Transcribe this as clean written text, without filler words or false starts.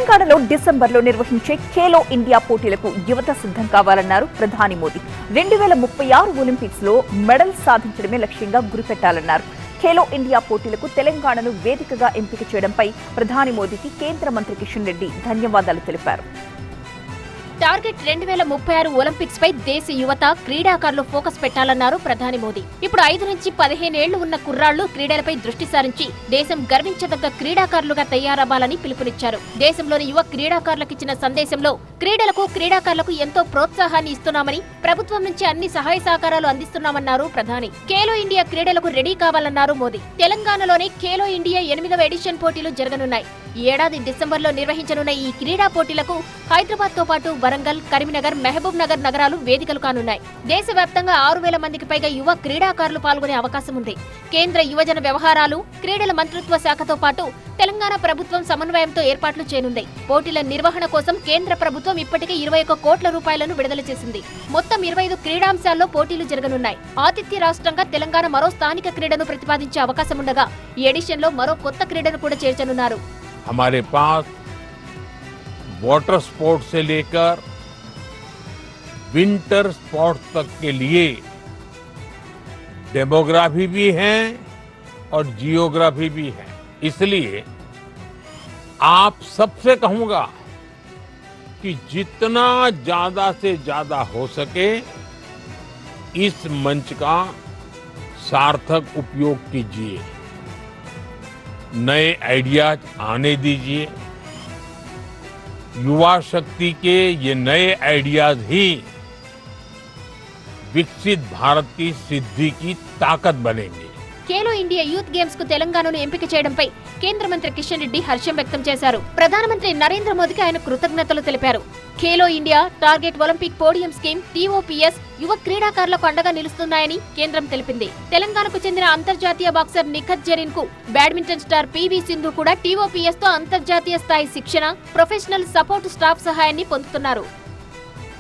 తెలంగాణలో డిసెంబర్లో నిర్వహించే ఖేలో ఇండియా పోటీలకు యువత సిద్ధం కావాలన్నారు ప్రధాని మోదీ. 2036 ఒలింపిక్స్ లో మెడల్ సాధించడమే లక్ష్యంగా గురిపెట్టాలన్నారు. ఖేలో ఇండియా పోటీలకు తెలంగాణను వేదికగా ఎంపిక చేయడంపై ప్రధాని మోదీకి కేంద్ర మంత్రి కిషన్ రెడ్డి ధన్యవాదాలు తెలిపారు. టార్గెట్ 2036 ఒలింపిక్స్ పై దేశ యువత క్రీడాకారులు ఫోకస్ పెట్టాలన్నారు ప్రధాని మోదీ. ఇప్పుడు 5 నుంచి 15 ఏళ్లు ఉన్న కుర్రాళ్లు క్రీడలపై దృష్టి సారించి దేశం గర్వించదగ్గ క్రీడాకారులుగా తయారవ్వాలని పిలుపునిచ్చారు. దేశంలోని యువ క్రీడాకారులకిచ్చిన సందేశంలో క్రీడాకారులకు ఎంతో ప్రోత్సాహాన్ని ఇస్తున్నామని, ప్రభుత్వం నుంచి అన్ని సహాయ సహకారాలు అందిస్తున్నామన్నారు ప్రధాని. ఖేలో ఇండియా క్రీడలకు రెడీ కావాలన్నారు మోదీ. తెలంగాణలోని ఖేలో ఇండియా 8వ ఎడిషన్ పోటీలు జరగనున్నాయి. ఈ ఏడాది డిసెంబర్లో నిర్వహించనున్న ఈ క్రీడా పోటీలకు హైదరాబాద్ తో పాటు వరంగల్, కరీంనగర్, మహబూబ్ నగర్ నగరాలు వేదికలు కానున్నాయి. దేశవ్యాప్తంగా 6000 మందికి పైగా యువ క్రీడాకారులు పాల్గొనే అవకాశం ఉంది. కేంద్ర యువజన వ్యవహారాలు, క్రీడల మంత్రిత్వ శాఖతో పాటు తెలంగాణ ప్రభుత్వం సమన్వయంతో ఏర్పాట్లు చేయనుంది. పోటీల నిర్వహణ కోసం కేంద్ర ప్రభుత్వం ఇప్పటికే 21 కోట్ల రూపాయలను విడుదల చేసింది. మొత్తం 25 క్రీడాంశాల్లో పోటీలు జరగనున్నాయి. ఆతిథ్య రాష్ట్రంగా తెలంగాణ మరో స్థానిక క్రీడను ప్రతిపాదించే అవకాశం ఉండగా ఈ ఎడిషన్ లో మరో కొత్త క్రీడను కూడా చేర్చనున్నారు. हमारे पास वाटर स्पोर्ट्स से लेकर विंटर स्पोर्ट्स तक के लिए डेमोग्राफी भी है और जियोग्राफी भी है। इसलिए आप सबसे कहूंगा कि जितना ज्यादा से ज्यादा हो सके इस मंच का सार्थक उपयोग कीजिए, नए आइडियाज आने दीजिए। युवा शक्ति के ये नए आइडियाज ही विकसित भारत की सिद्धि की ताकत बनेंगे. ఖేలో ఇండియా యూత్ గేమ్స్ కు తెలంగాణను ఎంపిక చేయడంపై కేంద్ర మంత్రి కిషన్ రెడ్డి హర్షం వ్యక్తం చేశారు. ప్రధానమంత్రి నరేంద్ర మోదీకి ఆయన కృతజ్ఞతలు తెలిపారు. Khelo India, target Olympic podium scheme, TOPS యువ క్రీడాకారులకు అండగా నిలుస్తున్నాయని కేంద్రం తెలిపింది. తెలంగాణకు చెందిన అంతర్జాతీయ బాక్సర్ నిఖత్ జరీన్ కు బ్యాడ్మింటన్ స్టార్ PV సింధు కూడా TOPS తో అంతర్జాతీయ స్థాయి శిక్షణ, ప్రొఫెషనల్ సపోర్ట్ స్టాఫ్ సహాయాన్ని పొందుతున్నారు.